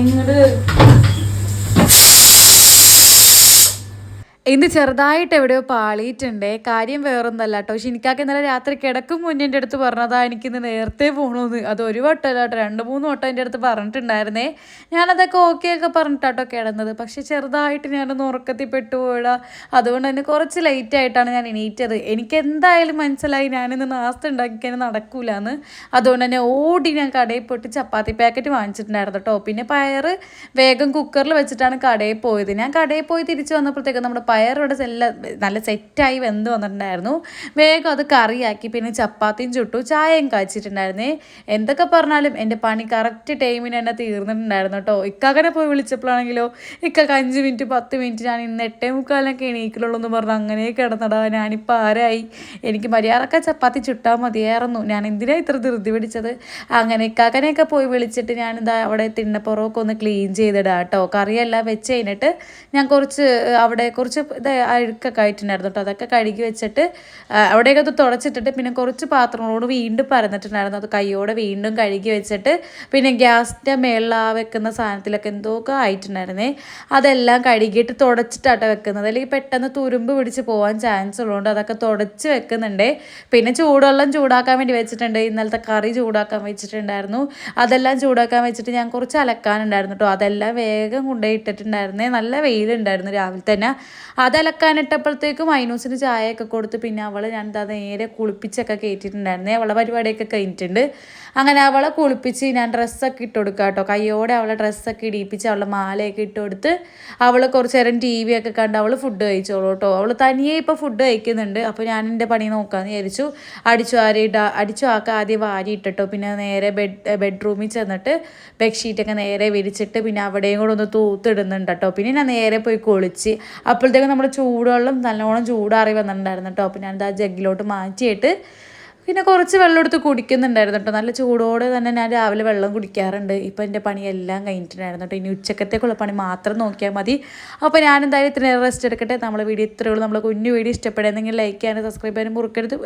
ഇങ്ങോട്ട് ഇന്ന് ചെറുതായിട്ട് എവിടെയോ പാളിയിട്ടുണ്ടേ. കാര്യം വേറൊന്നല്ല കേട്ടോ. പക്ഷെ എനിക്കൊക്കെ ഇന്നലെ രാത്രി കിടക്കും മുന്നേ എൻ്റെ അടുത്ത് പറഞ്ഞതാ എനിക്കിന്ന് നേരത്തെ പോകണമെന്ന്. അത് ഒരു വട്ടമല്ല കേട്ടോ, 2-3 വട്ടം എൻ്റെ അടുത്ത് പറഞ്ഞിട്ടുണ്ടായിരുന്നേ. ഞാനതൊക്കെ ഓക്കെ ഒക്കെ പറഞ്ഞിട്ടാട്ടോ കിടന്നത്. പക്ഷെ ചെറുതായിട്ട് ഞാനൊന്ന് ഉറക്കത്തിൽ പെട്ടുപോയിടാ. അതുകൊണ്ട് തന്നെ കുറച്ച് ലേറ്റ് ആയിട്ടാണ് ഞാൻ എണീറ്റത്. എനിക്ക് എന്തായാലും മനസ്സിലായി ഞാനിന്ന് നാസ്ത ഉണ്ടാക്കിക്കാൻ നടക്കൂലെന്ന്. അതുകൊണ്ട് തന്നെ ഓടി ഞാൻ കടയിൽ പോയിട്ട് ചപ്പാത്തി പാക്കറ്റ് വാങ്ങിച്ചിട്ടുണ്ടായിരുന്നു കേട്ടോ. പിന്നെ പയറ് വേഗം കുക്കറിൽ വെച്ചിട്ടാണ് കടയിൽ പോയത്. ഞാൻ കടയിൽ പോയി തിരിച്ച് വന്നപ്പോഴത്തേക്കും നമ്മുടെ പയറോടെ നല്ല സെറ്റായി വെന്ത് വന്നിട്ടുണ്ടായിരുന്നു. വേഗം അത് കറിയാക്കി. പിന്നെ ചപ്പാത്തിയും ചുട്ടു, ചായയും കാച്ചിട്ടുണ്ടായിരുന്നേ. എന്തൊക്കെ പറഞ്ഞാലും എൻ്റെ പണി കറക്റ്റ് ടൈമിന് തന്നെ തീർന്നിട്ടുണ്ടായിരുന്നു കേട്ടോ. ഇക്കാക്കനെ പോയി വിളിച്ചപ്പോഴാണെങ്കിലോ ഇക്കൊക്കെ 5 മിനിറ്റ് 10 മിനിറ്റ് ഞാൻ ഇന്ന് 8:45 എണീക്കലുള്ളൂ എന്ന് പറഞ്ഞ് അങ്ങനെ കിടന്നടാ. ഞാനിപ്പോൾ ആരായി? എനിക്ക് മര്യാദക്ക ചപ്പാത്തി ചുട്ടാൽ മതിയായിരുന്നു. ഞാൻ എന്തിനാണ് ഇത്ര ധൃതി പിടിച്ചത്? അങ്ങനെ ഇക്കാക്കനെയൊക്കെ പോയി വിളിച്ചിട്ട് ഞാനിതാ അവിടെ തിണ്ണപ്പുറമൊക്കെ ഒന്ന് ക്ലീൻ ചെയ്തിടാം കേട്ടോ. കറിയെല്ലാം വെച്ച് കഴിഞ്ഞിട്ട് ഞാൻ അവിടെ കുറച്ച് അഴുക്കൊക്കെ ആയിട്ടുണ്ടായിരുന്നു കേട്ടോ. അതൊക്കെ കഴുകി വെച്ചിട്ട് അവിടെയൊക്കെ അത് തുടച്ചിട്ടിട്ട് പിന്നെ കുറച്ച് പാത്രങ്ങളോട് വീണ്ടും പരന്നിട്ടുണ്ടായിരുന്നു. അത് കൈയോടെ വീണ്ടും കഴുകി വെച്ചിട്ട് പിന്നെ ഗ്യാസിൻ്റെ മേളിൽ വെക്കുന്ന സാധനത്തിലൊക്കെ എന്തൊക്കെ ആയിട്ടുണ്ടായിരുന്നേ. അതെല്ലാം കഴുകിയിട്ട് തുടച്ചിട്ടാട്ടോ വെക്കുന്നത്. അല്ലെങ്കിൽ പെട്ടെന്ന് തുരുമ്പ് പിടിച്ച് പോകാൻ ചാൻസ് ഉള്ളതുകൊണ്ട് അതൊക്കെ തുടച്ച് വെക്കുന്നുണ്ട്. പിന്നെ ചൂടുവെള്ളം ചൂടാക്കാൻ വേണ്ടി വെച്ചിട്ടുണ്ട്. ഇന്നലത്തെ കറി ചൂടാക്കാൻ വെച്ചിട്ടുണ്ടായിരുന്നു. അതെല്ലാം ചൂടാക്കാൻ വെച്ചിട്ട് ഞാൻ കുറച്ച് അലക്കാനുണ്ടായിരുന്നു കേട്ടോ. അതെല്ലാം വേഗം കൊണ്ടുപോയി ഇട്ടിട്ടുണ്ടായിരുന്നേ. നല്ല വെയിലുണ്ടായിരുന്നു രാവിലെ തന്നെ. അതലക്കാനിട്ടപ്പോഴത്തേക്കും മൈനൂസിന് ചായയൊക്കെ കൊടുത്ത് പിന്നെ അവളെ ഞാൻ നേരെ കുളിപ്പിച്ചൊക്കെ കയറ്റിയിട്ടുണ്ടായിരുന്നേ. അവളെ പരിപാടിയൊക്കെ കഴിഞ്ഞിട്ടുണ്ട്. അങ്ങനെ അവളെ കുളിപ്പിച്ച് ഞാൻ ഡ്രസ്സൊക്കെ ഇട്ട് കൊടുക്കുക കേട്ടോ. കയ്യോടെ അവളെ ഡ്രസ്സൊക്കെ ഇടിപ്പിച്ച് അവളെ മാലയൊക്കെ ഇട്ട് കൊടുത്ത് അവൾ കുറച്ച് നേരം TV ഒക്കെ കണ്ട് അവൾ ഫുഡ് കഴിച്ചോളൂ കേട്ടോ. അവൾ തനിയെ ഇപ്പോൾ ഫുഡ് കഴിക്കുന്നുണ്ട്. അപ്പോൾ ഞാൻ എൻ്റെ പണി നോക്കാമെന്ന് വിചാരിച്ചു. അടിച്ചു ആദ്യം വാരി ഇട്ടിട്ടോ. പിന്നെ നേരെ ബെഡ്റൂമിൽ ചെന്നിട്ട് ബെഡ്ഷീറ്റൊക്കെ നേരെ വിരിച്ചിട്ട് പിന്നെ അവിടെയും കൂടെ ഒന്ന് തൂത്തിടുന്നുണ്ട് കേട്ടോ. പിന്നെ ഞാൻ നേരെ പോയി കുളിച്ച് അപ്പോഴത്തേക്കും നമ്മുടെ ചൂടുവെള്ളം നല്ലോണം ചൂടാറി വന്നിട്ടുണ്ടായിരുന്നു കേട്ടോ. അപ്പോൾ ഞാനിത് ആ ജഗ്ഗിലോട്ട് മാറ്റിയിട്ട് പിന്നെ കുറച്ച് വെള്ളം എടുത്ത് കുടിക്കുന്നുണ്ടായിരുന്നു കേട്ടോ. നല്ല ചൂടോടെ തന്നെ ഞാൻ രാവിലെ വെള്ളം കുടിക്കാറുണ്ട്. ഇപ്പോൾ എൻ്റെ പണിയെല്ലാം കഴിഞ്ഞിട്ടുണ്ടായിരുന്നു കേട്ടോ. ഇനി ഉച്ചക്കത്തേക്കുള്ള പണി മാത്രം നോക്കിയാൽ മതി. അപ്പോൾ ഞാൻ എന്തായാലും ഇത്ര റെസ്റ്റ് എടുക്കട്ടെ. നമ്മളെ വീഡിയോ ഇത്രയുള്ളൂ. നമ്മളെ കുഞ്ഞു വീഡിയോ ഇഷ്ടപ്പെടുന്നെങ്കിൽ ലൈക്ക് ചെയ്യാനും സബ്സ്ക്രൈബ് ചെയ്യാനും മുറുക്കരുത്.